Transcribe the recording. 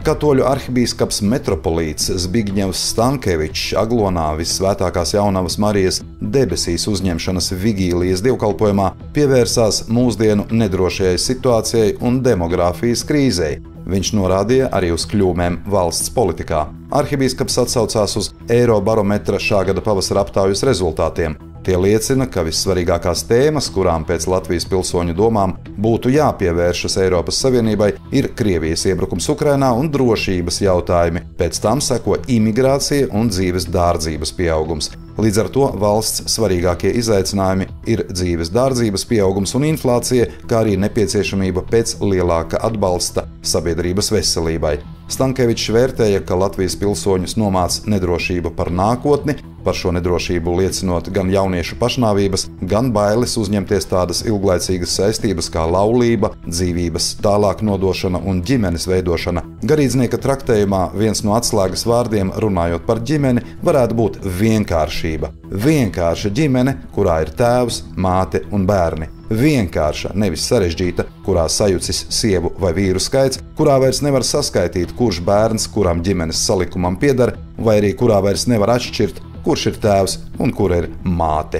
Katoļu arhibīskaps metropolīts Zbigņevs Stankevičs Aglonā Vissvētākās Jaunavas Marijas debesīs uzņemšanas vigīlijas dievkalpojumā pievērsās mūsdienu nedrošajai situācijai un demogrāfijas krīzei. Viņš norādīja arī uz kļūmēm valsts politikā. Arhibīskaps atsaucās uz Eirobarometra šā gada pavasara aptaujas rezultātiem. Tie liecina, ka vissvarīgākās tēmas, kurām pēc Latvijas pilsoņu domām būtu jāpievēršas Eiropas Savienībai, ir Krievijas iebrukums Ukrainā un drošības jautājumi. Pēc tam seko imigrācija un dzīves dārdzības pieaugums. Līdz ar to valsts svarīgākie izaicinājumi ir dzīves dārdzības pieaugums un inflācija, kā arī nepieciešamība pēc lielāka atbalsta sabiedrības veselībai. Stankevičs vērtēja, ka Latvijas pilsoņus nomāc nedrošība par nākotni, par šo nedrošību liecinot gan jauniešu pašnāvības, gan bailes uzņemties tādas ilglaicīgas saistības kā laulība, dzīvības tālāk nodošana un ģimenes veidošana. Garīdznieka traktējumā viens no atslēgas vārdiem runājot par ģimeni varētu būt vienkāršība. Vienkārša ģimene, kurā ir tēvs, māte un bērni. Vienkārša, nevis sarežģīta, kurā sajucis sievu vai vīru skaits, kurā vairs nevar saskaitīt, kurš bērns kuram ģimenes salikumam pieder, vai arī kurā vairs nevar atšķirt, kurš ir tēvs un kur ir māte.